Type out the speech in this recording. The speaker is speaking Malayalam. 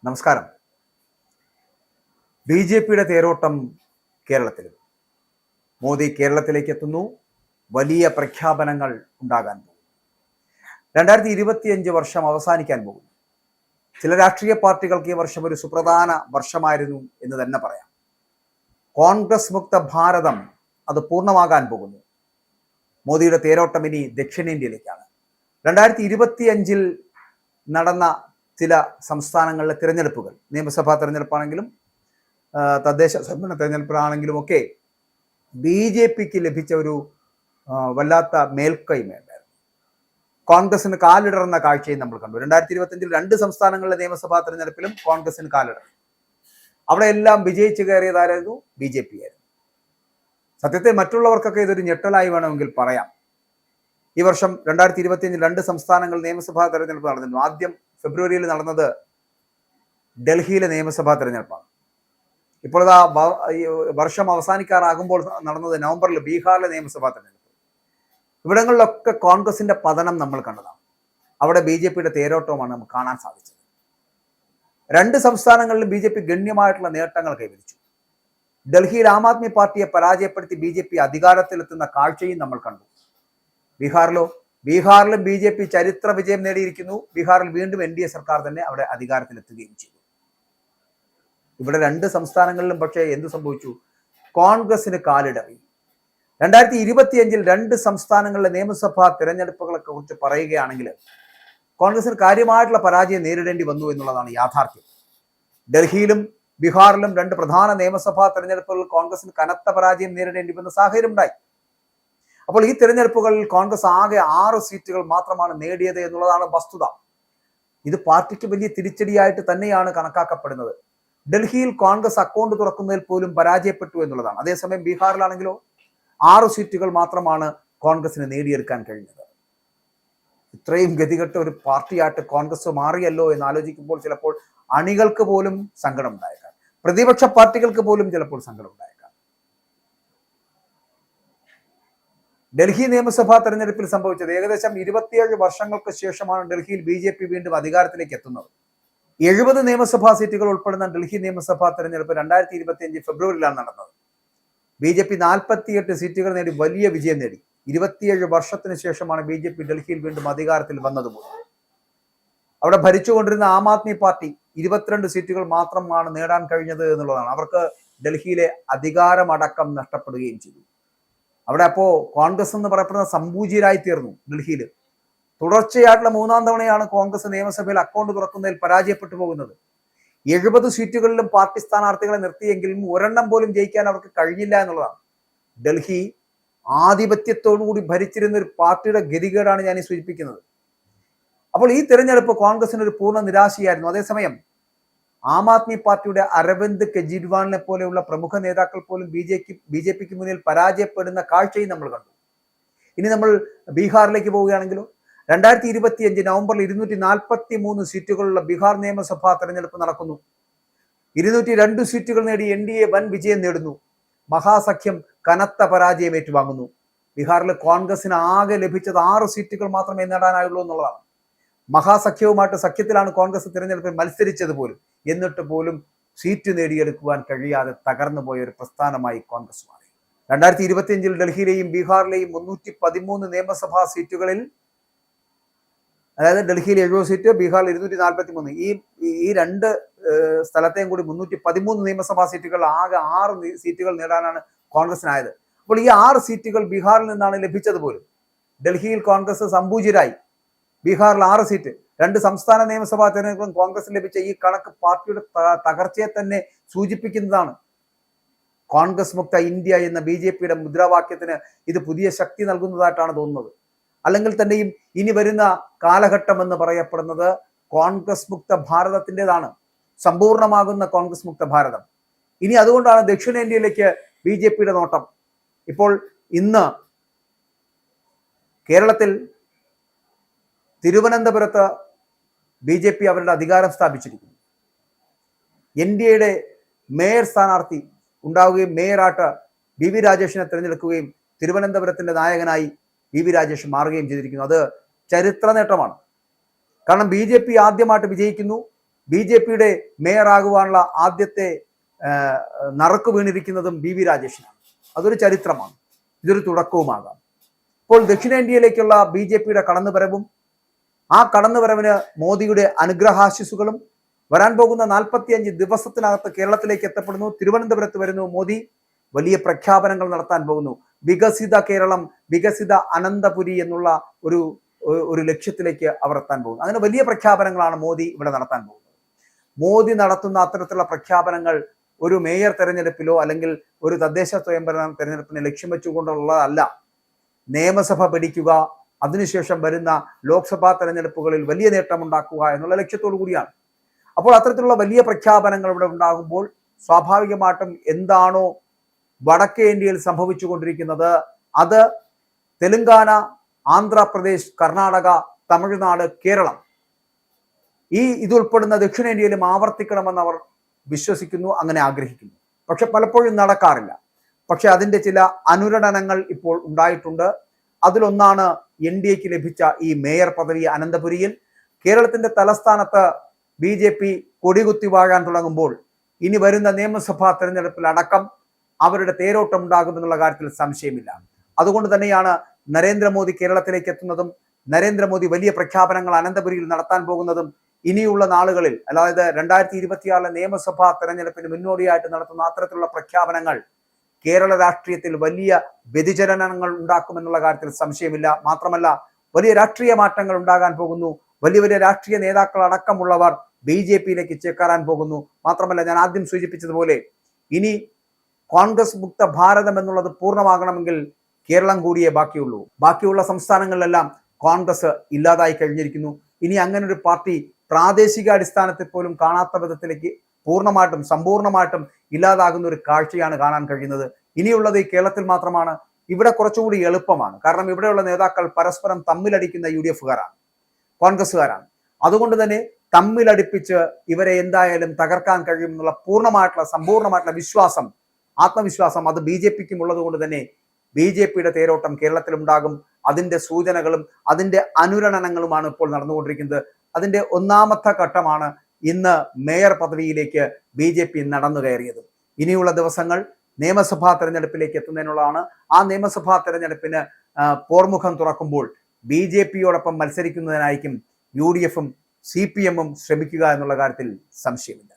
നമസ്കാരം. ബി ജെ പിയുടെ തേരോട്ടം കേരളത്തിലും. മോദി കേരളത്തിലേക്ക് എത്തുന്നു. വലിയ പ്രഖ്യാപനങ്ങൾ ഉണ്ടാകാൻ പോകും. 2025 വർഷം അവസാനിക്കാൻ പോകുന്നു. ചില രാഷ്ട്രീയ പാർട്ടികൾക്ക് ഈ വർഷം ഒരു സുപ്രധാന വർഷമായിരുന്നു എന്ന് തന്നെ പറയാം. കോൺഗ്രസ് മുക്ത ഭാരതം അത് പൂർണ്ണമാകാൻ പോകുന്നു. മോദിയുടെ തേരോട്ടം ഇനി ദക്ഷിണേന്ത്യയിലേക്കാണ്. 2025 നടന്ന ചില സംസ്ഥാനങ്ങളിലെ തിരഞ്ഞെടുപ്പുകൾ, നിയമസഭാ തിരഞ്ഞെടുപ്പാണെങ്കിലും തദ്ദേശ സ്വയംഭരണ തിരഞ്ഞെടുപ്പാണെങ്കിലും ഒക്കെ ബി ജെ പിക്ക് ലഭിച്ച ഒരു വല്ലാത്ത മേൽക്കൈമയുണ്ടായിരുന്നു. കോൺഗ്രസിന് കാലിടറുന്ന കാഴ്ചയും നമ്മൾ കണ്ടു. 2025 രണ്ട് സംസ്ഥാനങ്ങളിലെ നിയമസഭാ തെരഞ്ഞെടുപ്പിലും കോൺഗ്രസിന് കാലിടറി. അവിടെയെല്ലാം വിജയിച്ചു കയറിയതായിരുന്നു ബി ജെ പി ആയിരുന്നു. സത്യത്തിൽ മറ്റുള്ളവർക്കൊക്കെ ഇതൊരു ഞെട്ടലായി വേണമെങ്കിൽ പറയാം. ഈ വർഷം 2025 രണ്ട് സംസ്ഥാനങ്ങൾ നിയമസഭാ തെരഞ്ഞെടുപ്പ് നടന്നിരുന്നു. ആദ്യം ഫെബ്രുവരിയിൽ നടന്നത് ഡൽഹിയിലെ നിയമസഭാ തെരഞ്ഞെടുപ്പാണ്. ഇപ്പോൾ വർഷം അവസാനിക്കാറാകുമ്പോൾ നടന്നത് നവംബറിൽ ബീഹാറിലെ നിയമസഭാ തെരഞ്ഞെടുപ്പ്. ഇവിടങ്ങളിലൊക്കെ കോൺഗ്രസിന്റെ പതനം നമ്മൾ കണ്ടതാണ്. അവിടെ ബി ജെ പിയുടെ തേരോട്ടവുമാണ് നമുക്ക് കാണാൻ സാധിച്ചത്. രണ്ട് സംസ്ഥാനങ്ങളിലും ബി ജെ പി ഗണ്യമായിട്ടുള്ള നേട്ടങ്ങൾ കൈവരിച്ചു. ഡൽഹിയിൽ ആം ആദ്മി പാർട്ടിയെ പരാജയപ്പെടുത്തി ബി ജെ പി അധികാരത്തിലെത്തുന്ന കാഴ്ചയും നമ്മൾ കണ്ടു. ബീഹാറിലും ബി ജെ പി ചരിത്ര വിജയം നേടിയിരിക്കുന്നു. ബീഹാറിൽ വീണ്ടും എൻ ഡി എ സർക്കാർ തന്നെ അവിടെ അധികാരത്തിലെത്തുകയും ചെയ്തു. ഇവിടെ രണ്ട് സംസ്ഥാനങ്ങളിലും പക്ഷേ എന്ത് സംഭവിച്ചു? കോൺഗ്രസിന് കാലിടറി. 2025 രണ്ട് സംസ്ഥാനങ്ങളിലെ നിയമസഭാ തിരഞ്ഞെടുപ്പുകളെ കുറിച്ച് പറയുകയാണെങ്കിൽ കോൺഗ്രസിന് കാര്യമായിട്ടുള്ള പരാജയം നേരിടേണ്ടി വന്നു എന്നുള്ളതാണ് യാഥാർത്ഥ്യം. ഡൽഹിയിലും ബീഹാറിലും രണ്ട് പ്രധാന നിയമസഭാ തെരഞ്ഞെടുപ്പുകളിൽ കോൺഗ്രസിന് കനത്ത പരാജയം നേരിടേണ്ടി വന്ന സാഹചര്യം ഉണ്ടായി. അപ്പോൾ ഈ തെരഞ്ഞെടുപ്പുകളിൽ കോൺഗ്രസ് ആകെ 6 സീറ്റുകൾ മാത്രമാണ് നേടിയത് എന്നുള്ളതാണ് വസ്തുത. ഇത് പാർട്ടിക്ക് വലിയ തിരിച്ചടിയായിട്ട് തന്നെയാണ് കണക്കാക്കപ്പെടുന്നത്. ഡൽഹിയിൽ കോൺഗ്രസ് അക്കൗണ്ട് തുറക്കുന്നതിൽ പോലും പരാജയപ്പെട്ടു എന്നുള്ളതാണ്. അതേസമയം ബീഹാറിലാണെങ്കിലോ 6 സീറ്റുകൾ മാത്രമാണ് കോൺഗ്രസിന് നേടിയെടുക്കാൻ കഴിഞ്ഞത്. ഇത്രയും ഗതികെട്ട ഒരു പാർട്ടിയായിട്ട് കോൺഗ്രസ് മാറിയല്ലോ എന്ന് ആലോചിക്കുമ്പോൾ ചിലപ്പോൾ അണികൾക്ക് പോലും സങ്കടം ഉണ്ടായേക്കാം. പ്രതിപക്ഷ പാർട്ടികൾക്ക് പോലും ചിലപ്പോൾ സങ്കടം ഉണ്ടായേക്കാം. ഡൽഹി നിയമസഭാ തെരഞ്ഞെടുപ്പിൽ സംഭവിച്ചത് ഏകദേശം 27 വർഷങ്ങൾക്ക് ശേഷമാണ് ഡൽഹിയിൽ ബി ജെ പി വീണ്ടും അധികാരത്തിലേക്ക് എത്തുന്നത്. 70 നിയമസഭാ സീറ്റുകൾ ഉൾപ്പെടുന്ന ഡൽഹി നിയമസഭാ തെരഞ്ഞെടുപ്പ് 2025 ഫെബ്രുവരിയിലാണ് നടന്നത്. ബി ജെ പി 48 സീറ്റുകൾ നേടി വലിയ വിജയം നേടി. 27 വർഷത്തിന് ശേഷമാണ് ബി ജെ പി ഡൽഹിയിൽ വീണ്ടും അധികാരത്തിൽ വന്നതുപോലും. അവിടെ ഭരിച്ചുകൊണ്ടിരുന്ന ആം ആദ്മി പാർട്ടി 22 സീറ്റുകൾ മാത്രമാണ് നേടാൻ കഴിഞ്ഞത് എന്നുള്ളതാണ്. അവർക്ക് ഡൽഹിയിലെ അധികാരമടക്കം നഷ്ടപ്പെടുകയും ചെയ്തു. അവിടെ അപ്പോ കോൺഗ്രസ് എന്ന് പറയപ്പെടുന്ന സമ്പൂജ്യരായി തീർന്നു. ഡൽഹിയിൽ തുടർച്ചയായിട്ടുള്ള 3-ാം തവണയാണ് കോൺഗ്രസ് നിയമസഭയിൽ അക്കൗണ്ട് തുറക്കുന്നതിൽ പരാജയപ്പെട്ടു പോകുന്നത്. 70 സീറ്റുകളിലും പാർട്ടി സ്ഥാനാർത്ഥികളെ നിർത്തിയെങ്കിലും ഒരെണ്ണം പോലും ജയിക്കാൻ അവർക്ക് കഴിഞ്ഞില്ല എന്നുള്ളതാണ്. ഡൽഹി ആധിപത്യത്തോടുകൂടി ഭരിച്ചിരുന്ന ഒരു പാർട്ടിയുടെ ഗതികേടാണ് ഞാൻ ഈ സൂചിപ്പിക്കുന്നത്. അപ്പോൾ ഈ തെരഞ്ഞെടുപ്പ് കോൺഗ്രസിന് ഒരു പൂർണ്ണ നിരാശയായിരുന്നു. അതേസമയം ആം ആദ്മി പാർട്ടിയുടെ അരവിന്ദ് കെജ്രിവാളിനെ പോലെയുള്ള പ്രമുഖ നേതാക്കൾ പോലും ബി ജെ പിക്ക് മുന്നിൽ പരാജയപ്പെടുന്ന കാഴ്ചയും നമ്മൾ കണ്ടു. ഇനി നമ്മൾ ബീഹാറിലേക്ക് പോവുകയാണെങ്കിലോ 2025 നവംബറിൽ 243 സീറ്റുകളുള്ള ബീഹാർ നിയമസഭാ തെരഞ്ഞെടുപ്പ് നടക്കുന്നു. 202 സീറ്റുകൾ നേടി എൻ ഡി എ വൻ വിജയം നേടുന്നു. മഹാസഖ്യം കനത്ത പരാജയം ഏറ്റുവാങ്ങുന്നു. ബീഹാറിൽ കോൺഗ്രസിന് ആകെ ലഭിച്ചത് 6 സീറ്റുകൾ മാത്രമേ നേടാനായുള്ളൂ എന്നുള്ളതാണ്. മഹാസഖ്യവുമായിട്ട് സഖ്യത്തിലാണ് കോൺഗ്രസ് തിരഞ്ഞെടുപ്പിൽ മത്സരിച്ചത് പോലും. എന്നിട്ട് പോലും സീറ്റ് നേടിയെടുക്കുവാൻ കഴിയാതെ തകർന്നു പോയ ഒരു പ്രസ്ഥാനമായി കോൺഗ്രസ് മാറി. 2025 ഡൽഹിയിലെയും ബീഹാറിലെയും 313 നിയമസഭാ സീറ്റുകളിൽ, അതായത് ഡൽഹിയിൽ 70 സീറ്റ്, ബീഹാറിൽ 243, ഈ രണ്ട് സ്ഥലത്തെയും കൂടി 313 നിയമസഭാ സീറ്റുകൾ, ആകെ 6 സീറ്റുകൾ നേടാനാണ് കോൺഗ്രസിനായത്. അപ്പോൾ ഈ 6 സീറ്റുകൾ ബീഹാറിൽ നിന്നാണ് ലഭിച്ചത് പോലും. ഡൽഹിയിൽ കോൺഗ്രസ് സമ്പൂജ്യരായി. ബീഹാറിൽ 6 സീറ്റ്. രണ്ട് സംസ്ഥാന നിയമസഭാ തെരഞ്ഞെടുപ്പും കോൺഗ്രസിന് ലഭിച്ച ഈ കണക്ക് പാർട്ടിയുടെ തകർച്ചയെ തന്നെ സൂചിപ്പിക്കുന്നതാണ്. കോൺഗ്രസ് മുക്ത ഇന്ത്യ എന്ന ബി ജെ പിയുടെ മുദ്രാവാക്യത്തിന് ഇത് പുതിയ ശക്തി നൽകുന്നതായിട്ടാണ് തോന്നുന്നത്. അല്ലെങ്കിൽ തന്നെയും ഇനി വരുന്ന കാലഘട്ടം എന്ന് പറയപ്പെടുന്നത് കോൺഗ്രസ് മുക്ത ഭാരതത്തിൻ്റെതാണ്. സമ്പൂർണമാകുന്ന കോൺഗ്രസ് മുക്ത ഭാരതം. ഇനി അതുകൊണ്ടാണ് ദക്ഷിണേന്ത്യയിലേക്ക് ബി ജെ പിയുടെ നോട്ടം. ഇപ്പോൾ ഇന്ന് കേരളത്തിൽ തിരുവനന്തപുരത്ത് ബി ജെ പി അവരുടെ അധികാരം സ്ഥാപിച്ചിരിക്കുന്നു. എൻ ഡി എയുടെ മേയർ സ്ഥാനാർത്ഥി ഉണ്ടാവുകയും മേയറായിട്ട് ബി വി രാജേഷിനെ തിരഞ്ഞെടുക്കുകയും തിരുവനന്തപുരത്തിന്റെ നായകനായി ബി വി രാജേഷ് മാറുകയും ചെയ്തിരിക്കുന്നു. അത് ചരിത്ര നേട്ടമാണ്. കാരണം ബി ജെ പി ആദ്യമായിട്ട് വിജയിക്കുന്നു. BJP-യുടെ മേയറാകുവാനുള്ള ആദ്യത്തെ നറുക്ക് വീണിരിക്കുന്നതും BV രാജേഷിനാണ്. അതൊരു ചരിത്രമാണ്, ഇതൊരു തുടക്കവുമാകാം. ഇപ്പോൾ ദക്ഷിണേന്ത്യയിലേക്കുള്ള BJP-യുടെ കടന്നുവരവും ആ കടന്നുവരവിന് മോദിയുടെ അനുഗ്രഹാശിസുകളും വരാൻ പോകുന്ന 45 ദിവസത്തിനകത്ത് കേരളത്തിലേക്ക് എത്തപ്പെടുന്നു. തിരുവനന്തപുരത്ത് വരുന്നു മോദി. വലിയ പ്രഖ്യാപനങ്ങൾ നടത്താൻ പോകുന്നു. വികസിത കേരളം, വികസിത അനന്തപുരി എന്നുള്ള ഒരു ലക്ഷ്യത്തിലേക്ക് അവർ എത്താൻ പോകുന്നു. അങ്ങനെ വലിയ പ്രഖ്യാപനങ്ങളാണ് മോദി ഇവിടെ നടത്താൻ പോകുന്നത്. മോദി നടത്തുന്ന അത്തരത്തിലുള്ള പ്രഖ്യാപനങ്ങൾ ഒരു മേയർ തെരഞ്ഞെടുപ്പിലോ അല്ലെങ്കിൽ ഒരു തദ്ദേശ സ്വയംഭരണ തെരഞ്ഞെടുപ്പിനെ ലക്ഷ്യം വെച്ചുകൊണ്ടുള്ളതല്ല. നിയമസഭ പിടിക്കുക, അതിനുശേഷം വരുന്ന ലോക്സഭാ തെരഞ്ഞെടുപ്പുകളിൽ വലിയ നേട്ടമുണ്ടാക്കുക എന്നുള്ള ലക്ഷ്യത്തോടു കൂടിയാണ്. അപ്പോൾ അത്തരത്തിലുള്ള വലിയ പ്രഖ്യാപനങ്ങൾ ഇവിടെ ഉണ്ടാകുമ്പോൾ സ്വാഭാവികമായിട്ടും എന്താണോ വടക്കേ ഇന്ത്യയിൽ സംഭവിച്ചുകൊണ്ടിരിക്കുന്നത് അത് തെലുങ്കാന, ആന്ധ്രാപ്രദേശ്, കർണാടക, തമിഴ്നാട്, കേരളം ഇതുൾപ്പെടുന്ന ദക്ഷിണേന്ത്യയിലും ആവർത്തിക്കണമെന്ന് അവർ വിശ്വസിക്കുന്നു, അങ്ങനെ ആഗ്രഹിക്കുന്നു. പക്ഷെ പലപ്പോഴും നടക്കാറില്ല. പക്ഷെ അതിൻ്റെ ചില അനുരണനങ്ങൾ ഇപ്പോൾ ഉണ്ടായിട്ടുണ്ട്. അതിലൊന്നാണ് NDAക്ക് ലഭിച്ച ഈ മേയർ പദവി അനന്തപുരിയിൽ. കേരളത്തിന്റെ തലസ്ഥാനത്ത് BJP കൊടികുത്തി വാഴാൻ തുടങ്ങുമ്പോൾ ഇനി വരുന്ന നിയമസഭാ തെരഞ്ഞെടുപ്പിലടക്കം അവരുടെ തേരോട്ടം ഉണ്ടാകുമെന്നുള്ള കാര്യത്തിൽ സംശയമില്ല. അതുകൊണ്ട് തന്നെയാണ് നരേന്ദ്രമോദി കേരളത്തിലേക്ക് എത്തുന്നതും നരേന്ദ്രമോദി വലിയ പ്രഖ്യാപനങ്ങൾ അനന്തപുരിയിൽ നടത്താൻ പോകുന്നതും ഇനിയുള്ള നാളുകളിൽ, അതായത് 2026 നിയമസഭാ തെരഞ്ഞെടുപ്പിന് മുന്നോടിയായിട്ട് നടത്തുന്ന അത്തരത്തിലുള്ള പ്രഖ്യാപനങ്ങൾ കേരള രാഷ്ട്രീയത്തിൽ വലിയ വ്യതിചലനങ്ങൾ ഉണ്ടാക്കുമെന്നുള്ള കാര്യത്തിൽ സംശയമില്ല. മാത്രമല്ല വലിയ രാഷ്ട്രീയ മാറ്റങ്ങൾ ഉണ്ടാകാൻ പോകുന്നു. വലിയ വലിയ രാഷ്ട്രീയ നേതാക്കൾ അടക്കമുള്ളവർ BJP-യിലേക്ക് ചേക്കേറാൻ പോകുന്നു. മാത്രമല്ല ഞാൻ ആദ്യം സൂചിപ്പിച്ചതുപോലെ ഇനി കോൺഗ്രസ് മുക്ത ഭാരതം എന്നുള്ളത് പൂർണ്ണമാകണമെങ്കിൽ കേരളം കൂടിയേ ബാക്കിയുള്ളൂ. ബാക്കിയുള്ള സംസ്ഥാനങ്ങളിലെല്ലാം കോൺഗ്രസ് ഇല്ലാതായി കഴിഞ്ഞിരിക്കുന്നു. ഇനി അങ്ങനെ ഒരു പാർട്ടി പ്രാദേശിക അടിസ്ഥാനത്തിൽ പോലും കാണാത്ത വിധത്തിലേക്ക് പൂർണ്ണമായിട്ടും സമ്പൂർണ്ണമായിട്ടും ഇല്ലാതാകുന്ന ഒരു കാഴ്ചയാണ് കാണാൻ കഴിയുന്നത്. ഇനിയുള്ളത് ഈ കേരളത്തിൽ മാത്രമാണ്. ഇവിടെ കുറച്ചുകൂടി എളുപ്പമാണ്. കാരണം ഇവിടെയുള്ള നേതാക്കൾ പരസ്പരം തമ്മിലടിക്കുന്ന UDF-കാരാണ്, കോൺഗ്രസ്സുകാരാണ്. അതുകൊണ്ട് തന്നെ തമ്മിലടിപ്പിച്ച് ഇവരെ എന്തായാലും തകർക്കാൻ കഴിയുമെന്നുള്ള പൂർണ്ണമായിട്ടുള്ള സമ്പൂർണ്ണമായിട്ടുള്ള ആത്മവിശ്വാസം അത് BJP-ക്കും ഉള്ളത് കൊണ്ട് തന്നെ BJP-യുടെ തേരോട്ടം കേരളത്തിലുണ്ടാകും. അതിന്റെ സൂചനകളും അതിന്റെ അനുരണനങ്ങളുമാണ് ഇപ്പോൾ നടന്നുകൊണ്ടിരിക്കുന്നത്. അതിന്റെ ഒന്നാമത്തെ ഘട്ടമാണ് ഇന്ന് മേയർ പദവിയിലേക്ക് BJP നടന്നു കയറിയത്. ഇനിയുള്ള ദിവസങ്ങൾ നിയമസഭാ തെരഞ്ഞെടുപ്പിലേക്ക് എത്തുന്നതിനുള്ളതാണ്. ആ നിയമസഭാ തെരഞ്ഞെടുപ്പിന് പോർമുഖം തുറക്കുമ്പോൾ BJP-യോടൊപ്പം മത്സരിക്കുന്നതിനായിരിക്കും UDF-ഉം CPM-ഉം ശ്രമിക്കുക എന്നുള്ള കാര്യത്തിൽ സംശയമില്ല.